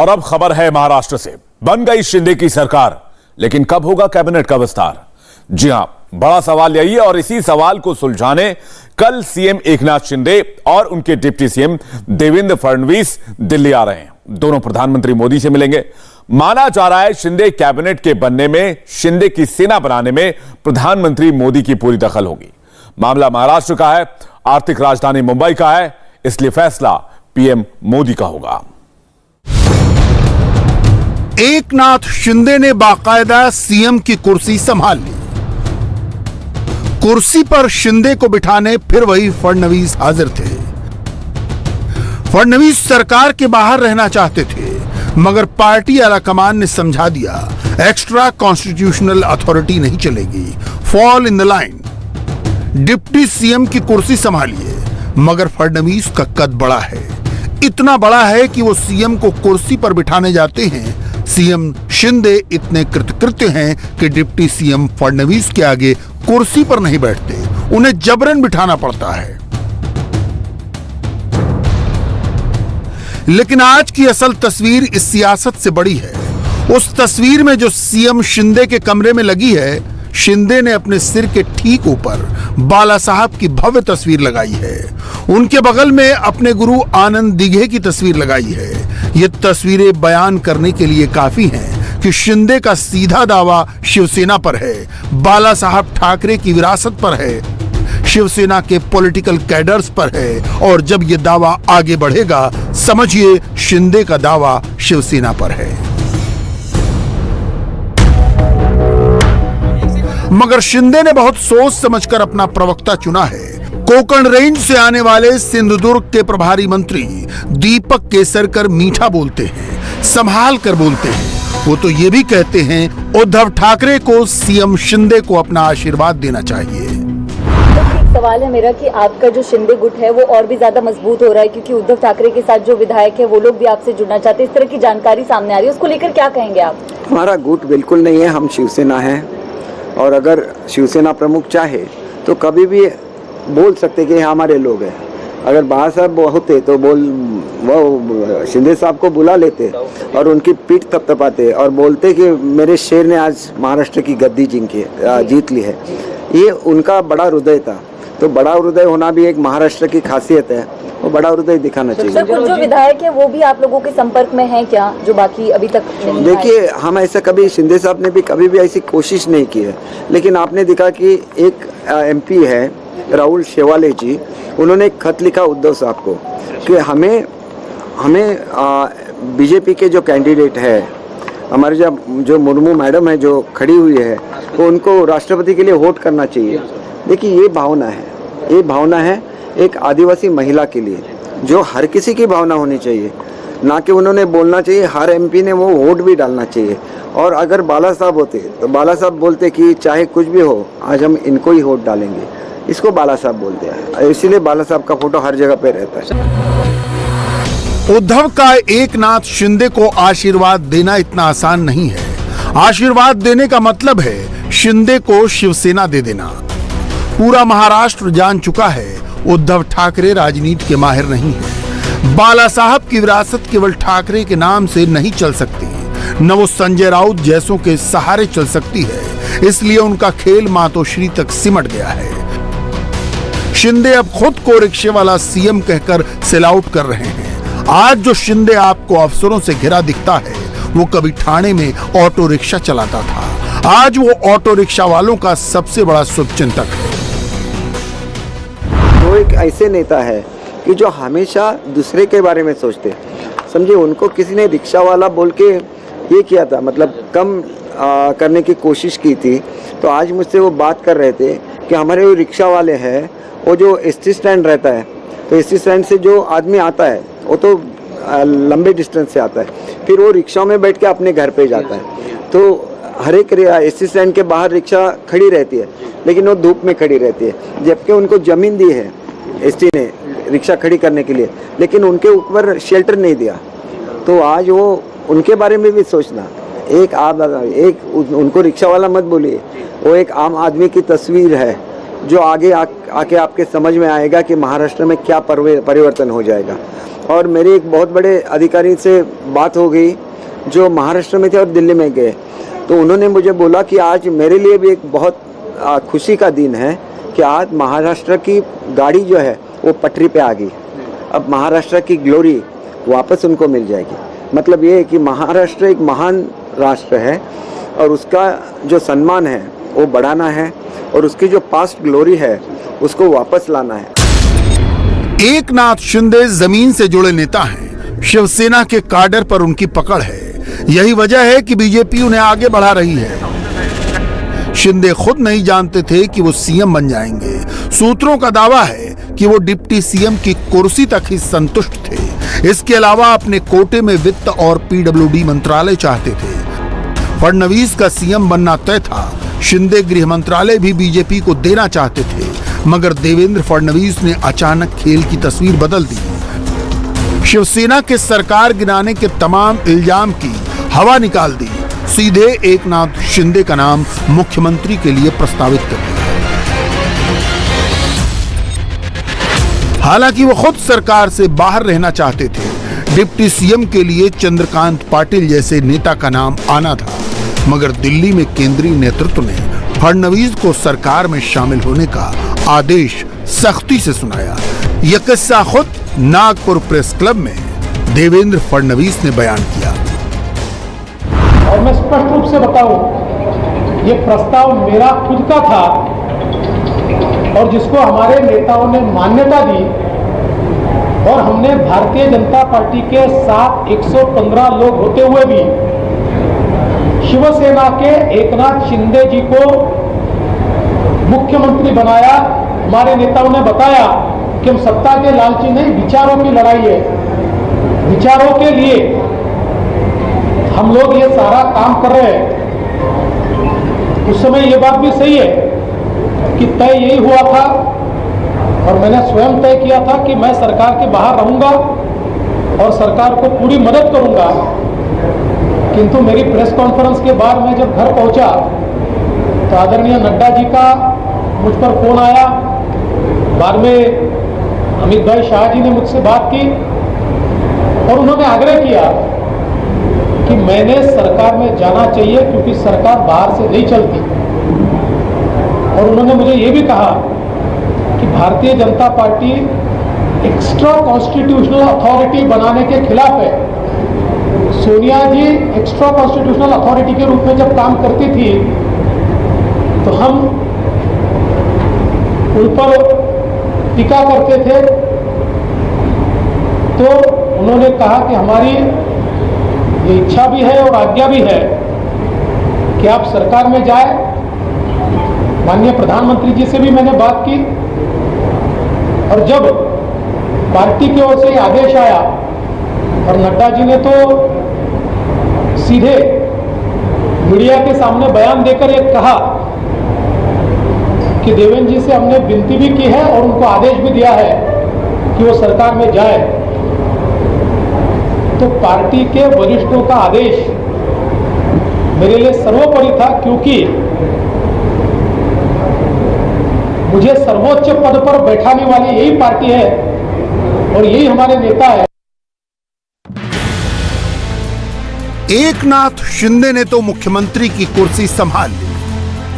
और अब खबर है महाराष्ट्र से। बन गई शिंदे की सरकार, लेकिन कब होगा कैबिनेट का विस्तार? जी हां, बड़ा सवाल यही है और इसी सवाल को सुलझाने कल सीएम एकनाथ शिंदे और उनके डिप्टी सीएम देवेंद्र फडणवीस दिल्ली आ रहे हैं। दोनों प्रधानमंत्री मोदी से मिलेंगे। माना जा रहा है शिंदे कैबिनेट के बनने में, शिंदे की सेना बनाने में प्रधानमंत्री मोदी की पूरी दखल होगी। मामला महाराष्ट्र का है, आर्थिक राजधानी मुंबई का है, इसलिए फैसला पीएम मोदी का होगा। एकनाथ शिंदे ने बाकायदा सीएम की कुर्सी संभाल ली। कुर्सी पर शिंदे को बिठाने फिर वही फडणवीस हाजिर थे। फडणवीस सरकार के बाहर रहना चाहते थे, मगर पार्टी आलाकमान ने समझा दिया, एक्स्ट्रा कॉन्स्टिट्यूशनल अथॉरिटी नहीं चलेगी, fall in the line. Deputy CM की कुर्सी संभालिए, मगर फडणवीस का कद बड़ा है, इतना बड़ा है कि वो सीएम को कुर्सी पर बिठाने जाते हैं। सीएम शिंदे इतने कृतकृत्य हैं कि डिप्टी सीएम फडणवीस के आगे कुर्सी पर नहीं बैठते, उन्हें जबरन बिठाना पड़ता है। लेकिन आज की असल तस्वीर इस सियासत से बड़ी है। उस तस्वीर में जो सीएम शिंदे के कमरे में लगी है, शिंदे ने अपने सिर के ठीक ऊपर बाला साहब की भव्य तस्वीर लगाई है। उनके बगल में अपने गुरु आनंद दिघे की तस्वीर लगाई है। ये तस्वीरें बयान करने के लिए काफी हैं कि शिंदे का सीधा दावा शिवसेना पर है, बाला साहब ठाकरे की विरासत पर है, शिवसेना के पॉलिटिकल कैडर्स पर है। और जब ये दावा आगे बढ़ेगा, समझिए शिंदे का दावा शिवसेना पर है। मगर शिंदे ने बहुत सोच समझकर अपना प्रवक्ता चुना है। कोंकण रेंज से आने वाले सिंधुदुर्ग के प्रभारी मंत्री दीपक केसरकर मीठा बोलते हैं, संभाल कर बोलते हैं। वो तो ये भी कहते हैं उद्धव ठाकरे को सीएम शिंदे को अपना आशीर्वाद देना चाहिए। सवाल है मेरा कि आपका जो शिंदे गुट है वो और भी ज्यादा मजबूत हो रहा है, क्योंकि उद्धव ठाकरे के साथ जो विधायक है वो लोग भी आपसे जुड़ना चाहते हैं, इस तरह की जानकारी सामने आ रही है, उसको लेकर क्या कहेंगे आप? हमारा गुट बिल्कुल नहीं है, हम शिवसेना है। और अगर शिवसेना प्रमुख चाहे तो कभी भी बोल सकते कि हमारे लोग हैं। अगर बाला साहब होते तो वो शिंदे साहब को बुला लेते और उनकी पीठ थपथपाते और बोलते कि मेरे शेर ने आज महाराष्ट्र की गद्दी जीत ली है। ये उनका बड़ा हृदय था। तो बड़ा हृदय होना भी एक महाराष्ट्र की खासियत है, वो बड़ा हृदय दिखाना चाहिए। सर, कुछ जो विधायक है वो भी आप लोगों के संपर्क में हैं क्या, जो बाकी अभी तक नहीं? देखिए, हम ऐसा कभी, शिंदे साहब ने भी कभी भी ऐसी कोशिश नहीं की है। लेकिन आपने देखा कि एक एमपी है राहुल शेवाले जी, उन्होंने एक खत लिखा उद्धव साहब को कि हमें बीजेपी के जो कैंडिडेट है, हमारे जो मुर्मू मैडम है जो खड़ी हुई है, वो उनको राष्ट्रपति के लिए वोट करना चाहिए। देखिए, ये भावना है एक आदिवासी महिला के लिए, जो हर किसी की भावना होनी चाहिए, ना कि उन्होंने बोलना चाहिए हर एमपी ने वो वोट भी डालना चाहिए। और अगर बाला साहब होते तो बाला साहब बोलते कि चाहे कुछ भी हो, आज हम इनको ही वोट डालेंगे। इसको बाला साहब बोलते हैं, इसीलिए बाला साहब का फोटो हर जगह पे रहता है। उद्धव का एकनाथ शिंदे को आशीर्वाद देना इतना आसान नहीं है। आशीर्वाद देने का मतलब है शिंदे को शिवसेना दे देना। पूरा महाराष्ट्र जान चुका है उद्धव ठाकरे राजनीति के माहिर नहीं है। बाला साहब की विरासत केवल ठाकरे के नाम से नहीं चल सकती, न वो संजय राउत जैसों के सहारे चल सकती है। इसलिए उनका खेल मातोश्री तक सिमट गया है। शिंदे अब खुद को रिक्शे वाला सीएम कहकर सेल आउट कर रहे हैं। आज जो शिंदे आपको अफसरों से घिरा दिखता है, वो कभी ठाणे में ऑटो रिक्शा चलाता था। आज वो ऑटो रिक्शा वालों का सबसे बड़ा शुभचिंतक है। वो एक ऐसे नेता है कि जो हमेशा दूसरे के बारे में सोचते। समझिए, उनको किसी ने रिक्शा वाला बोल के ये किया था, मतलब कम करने की कोशिश की थी। तो आज मुझसे वो बात कर रहे थे कि हमारे वो रिक्शा वाले हैं, वो जो एसटी स्टैंड रहता है, तो एसटी स्टैंड से जो आदमी आता है वो तो लंबे डिस्टेंस से आता है, फिर वो रिक्शा में बैठ के अपने घर पे जाता है। तो हर एक एसटी स्टैंड के बाहर रिक्शा खड़ी रहती है, लेकिन वो धूप में खड़ी रहती है, जबकि उनको ज़मीन दी है एसटी ने रिक्शा खड़ी करने के लिए, लेकिन उनके ऊपर शेल्टर नहीं दिया। तो आज वो उनके बारे में भी सोचना। उनको रिक्शा वाला मत बोलिए, वो एक आम आदमी की तस्वीर है, जो आगे आके आपके समझ में आएगा कि महाराष्ट्र में क्या परिवर्तन हो जाएगा। और मेरे एक बहुत बड़े अधिकारी से बात हो गई जो महाराष्ट्र में थे और दिल्ली में गए, तो उन्होंने मुझे बोला कि आज मेरे लिए भी एक बहुत खुशी का दिन है कि आज महाराष्ट्र की गाड़ी जो है वो पटरी पे आ गई। अब महाराष्ट्र की ग्लोरी वापस उनको मिल जाएगी। मतलब ये है कि महाराष्ट्र एक महान राष्ट्र है और उसका जो सम्मान है वो बढ़ाना है और उसकी जो पास्ट ग्लोरी है उसको वापस लाना है। एकनाथ शिंदे जमीन से जुड़े नेता हैं। शिवसेना के काडर पर उनकी पकड़ है। यही वजह है कि बीजेपी उन्हें आगे बढ़ा रही है। शिंदे खुद नहीं जानते थे कि वो सीएम बन जाएंगे। सूत्रों का दावा है कि वो डिप्टी सीएम की कुर्सी तक ही संतुष्ट थे। इसके अलावा अपने कोटे में वित्त और पीडब्ल्यूडी मंत्रालय चाहते थे। फडणवीस का सीएम बनना तय था। शिंदे गृह मंत्रालय भी बीजेपी को देना चाहते थे, मगर देवेंद्र फडणवीस ने अचानक खेल की तस्वीर बदल दी। शिवसेना के सरकार गिराने के तमाम इल्जाम की हवा निकाल दी। सीधे एकनाथ शिंदे का नाम मुख्यमंत्री के लिए प्रस्तावित कर दिया। हालांकि वो खुद सरकार से बाहर रहना चाहते थे। डिप्टी सीएम के लिए चंद्रकांत पाटिल जैसे नेता का नाम आना था, मगर दिल्ली में केंद्रीय नेतृत्व ने फडणवीस को सरकार में शामिल होने का आदेश सख्ती से सुनाया। यह किस्सा खुद नागपुर प्रेस क्लब में देवेंद्र फडणवीस ने बयान किया। और मैं स्पष्ट रूप से बताऊं, ये प्रस्ताव मेरा खुद का था और जिसको हमारे नेताओं ने मान्यता दी और हमने भारतीय जनता पार्टी के साथ 115 लोग होते हुए भी शिवसेना के एकनाथ शिंदे जी को मुख्यमंत्री बनाया। हमारे नेताओं ने बताया कि हम सत्ता के लालची नहीं, विचारों की लड़ाई है। विचारों के लिए हम लोग ये सारा काम कर रहे हैं। उस समय ये बात भी सही है कि तय यही हुआ था और मैंने स्वयं तय किया था कि मैं सरकार के बाहर रहूंगा और सरकार को पूरी मदद करूंगा। किंतु मेरी प्रेस कॉन्फ्रेंस के बाद मैं जब घर पहुंचा तो आदरणीय नड्डा जी का मुझ पर फोन आया। बाद में अमित भाई शाह जी ने मुझसे बात की और उन्होंने आग्रह किया कि मैंने सरकार में जाना चाहिए क्योंकि सरकार बाहर से नहीं चलती। और उन्होंने मुझे ये भी कहा कि Bharatiya Janata party extra constitutional authority बनाने के खिलाफ है। सोनिया जी एक्स्ट्रा कॉन्स्टिट्यूशनल अथॉरिटी के रूप में जब काम करती थी तो हम उन पर टीका करते थे। तो उन्होंने कहा कि हमारी ये इच्छा भी है और आज्ञा भी है कि आप सरकार में जाए। माननीय प्रधानमंत्री जी से भी मैंने बात की और जब पार्टी की ओर से आदेश आया और नड्डा जी ने तो सीधे मीडिया के सामने बयान देकर एक कहा कि देवेंद्र जी से हमने विनती भी की है और उनको आदेश भी दिया है कि वो सरकार में जाए। तो पार्टी के वरिष्ठों का आदेश मेरे लिए सर्वोपरि था, क्योंकि मुझे सर्वोच्च पद पर बैठाने वाली यही पार्टी है और यही हमारे नेता है। एकनाथ शिंदे ने तो मुख्यमंत्री की कुर्सी संभाल ली।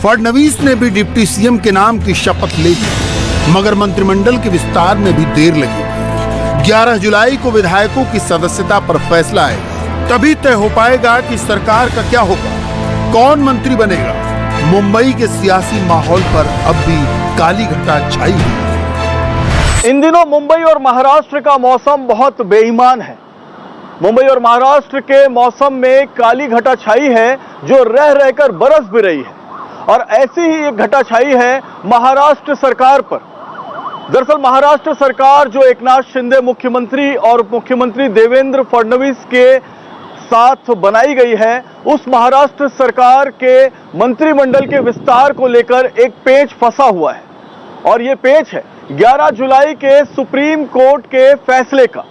फडणवीस ने भी डिप्टी सीएम के नाम की शपथ ले ली, मगर मंत्रिमंडल के विस्तार में भी देर लगी। 11 जुलाई को विधायकों की सदस्यता पर फैसला आएगा, तभी तय हो पाएगा कि सरकार का क्या होगा, कौन मंत्री बनेगा। मुंबई के सियासी माहौल पर अब भी काली घटा छाई हुई है। इन दिनों मुंबई और महाराष्ट्र का मौसम बहुत बेईमान है। मुंबई और महाराष्ट्र के मौसम में काली घटा छाई है जो रह रहकर बरस भी रही है और ऐसी ही एक घटा छाई है महाराष्ट्र सरकार पर। दरअसल महाराष्ट्र सरकार जो एकनाथ शिंदे मुख्यमंत्री और उप मुख्यमंत्री देवेंद्र फडणवीस के साथ बनाई गई है, उस महाराष्ट्र सरकार के मंत्रिमंडल के विस्तार को लेकर एक पेच फंसा हुआ है और ये पेच है 11 जुलाई के सुप्रीम कोर्ट के फैसले का।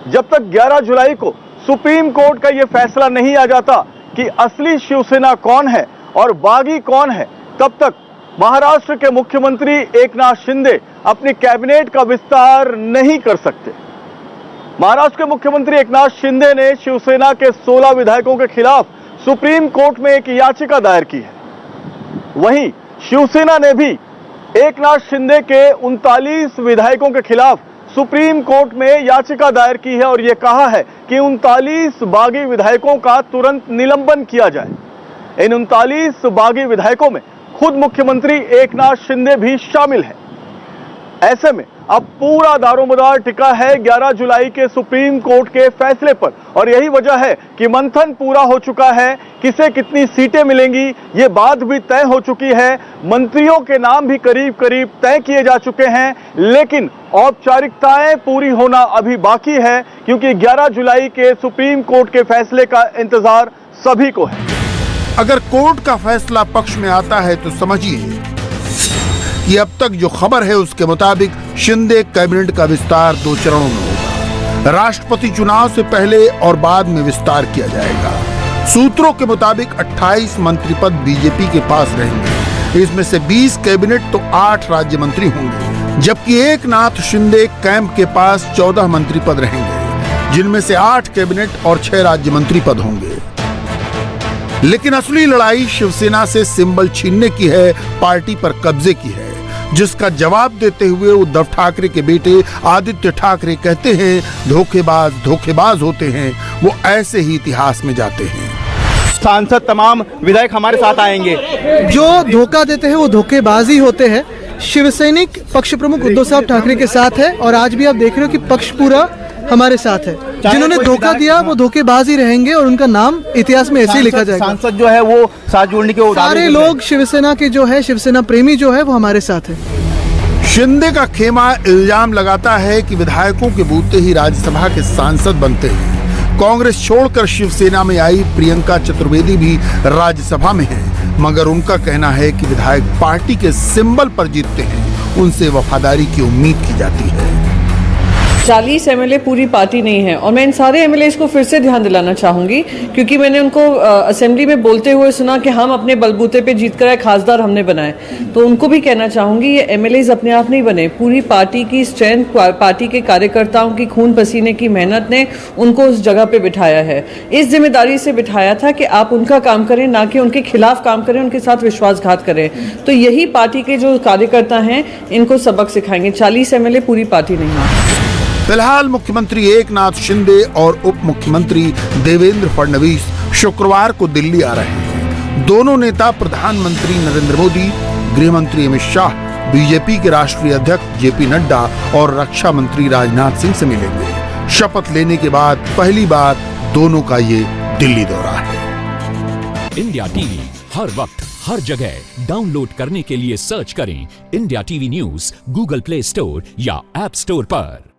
जब तक 11 जुलाई को सुप्रीम कोर्ट का यह फैसला नहीं आ जाता कि असली शिवसेना कौन है और बागी कौन है, तब तक महाराष्ट्र के मुख्यमंत्री एकनाथ शिंदे अपनी कैबिनेट का विस्तार नहीं कर सकते। महाराष्ट्र के मुख्यमंत्री एकनाथ शिंदे ने शिवसेना के 16 विधायकों के खिलाफ सुप्रीम कोर्ट में एक याचिका दायर की है। वहीं शिवसेना ने भी एकनाथ शिंदे के 39 विधायकों के खिलाफ सुप्रीम कोर्ट में याचिका दायर की है और यह कहा है कि 39 बागी विधायकों का तुरंत निलंबन किया जाए। इन 39 बागी विधायकों में खुद मुख्यमंत्री एकनाथ शिंदे भी शामिल हैं। ऐसे में अब पूरा दारोमदार टिका है 11 जुलाई के सुप्रीम कोर्ट के फैसले पर और यही वजह है कि मंथन पूरा हो चुका है। किसे कितनी सीटें मिलेंगी ये बात भी तय हो चुकी है। मंत्रियों के नाम भी करीब करीब तय किए जा चुके हैं, लेकिन औपचारिकताएं पूरी होना अभी बाकी है क्योंकि 11 जुलाई के सुप्रीम कोर्ट के फैसले का इंतजार सभी को है। अगर कोर्ट का फैसला पक्ष में आता है तो समझिए कि अब तक जो खबर है उसके मुताबिक शिंदे कैबिनेट का विस्तार 2 चरणों में होगा। राष्ट्रपति चुनाव से पहले और बाद में विस्तार किया जाएगा। सूत्रों के मुताबिक 28 मंत्री पद बीजेपी के पास रहेंगे। इसमें से 20 कैबिनेट तो 8 राज्य मंत्री होंगे, जबकि एकनाथ शिंदे कैंप के पास 14 मंत्री पद रहेंगे, जिनमें से 8 कैबिनेट और 6 राज्य मंत्री पद होंगे। लेकिन असली लड़ाई शिवसेना से सिंबल छीनने की है, पार्टी पर कब्जे की है, जिसका जवाब देते हुए उद्धव ठाकरे के बेटे आदित्य ठाकरे कहते हैं धोखेबाज होते हैं, वो ऐसे ही इतिहास में जाते हैं। सांसद तमाम विधायक हमारे साथ आएंगे। जो धोखा देते हैं वो धोखेबाजी होते हैं। शिवसैनिक पक्ष प्रमुख उद्धव साहब ठाकरे के साथ है और आज भी आप देख रहे हो कि पक्ष पूरा हमारे साथ है। जिन्होंने धोखा दिया वो धोखेबाजी रहेंगे और उनका नाम इतिहास में ऐसे ही लिखा जाएगा। सांसद जो है वो साथ जोड़ने के सारे लोग शिवसेना के जो है, शिवसेना प्रेमी जो है वो हमारे साथ है। शिंदे का खेमा इल्जाम लगाता है कि विधायकों के बूते ही राज्यसभा के सांसद बनते हैं। कांग्रेस छोड़कर शिवसेना में आई प्रियंका चतुर्वेदी भी राज्यसभा में है, मगर उनका कहना है कि विधायक पार्टी के सिंबल पर जीतते हैं, उनसे वफादारी की उम्मीद की जाती है। 40 एमएलए पूरी पार्टी नहीं है और मैं इन सारे एमएलए को फिर से ध्यान दिलाना चाहूंगी क्योंकि मैंने उनको असेंबली में बोलते हुए सुना कि हम अपने बलबूते पे जीत कर आए, खासदार हमने बनाए। तो उनको भी कहना चाहूंगी ये एमएलए अपने आप नहीं बने, पूरी पार्टी की स्ट्रेंथ, पार्टी के कार्यकर्ताओं की खून पसीने की मेहनत ने उनको उस जगह पे बिठाया है। इस जिम्मेदारी से बिठाया था कि आप उनका काम करें, ना कि उनके खिलाफ काम करें, उनके साथ विश्वासघात करें। तो यही पार्टी के जो कार्यकर्ता हैं इनको सबक सिखाएंगे। 40 एमएलए पूरी पार्टी नहीं है। फिलहाल मुख्यमंत्री एकनाथ शिंदे और उप मुख्यमंत्री देवेंद्र फडणवीस शुक्रवार को दिल्ली आ रहे हैं। दोनों नेता प्रधानमंत्री नरेंद्र मोदी, गृह मंत्री अमित शाह, बीजेपी के राष्ट्रीय अध्यक्ष जेपी नड्डा और रक्षा मंत्री राजनाथ सिंह से मिलेंगे। शपथ लेने के बाद पहली बार दोनों का ये दिल्ली दौरा है। इंडिया टीवी हर वक्त हर जगह डाउनलोड करने के लिए सर्च करें India TV news Google play store या ऐप स्टोर पर।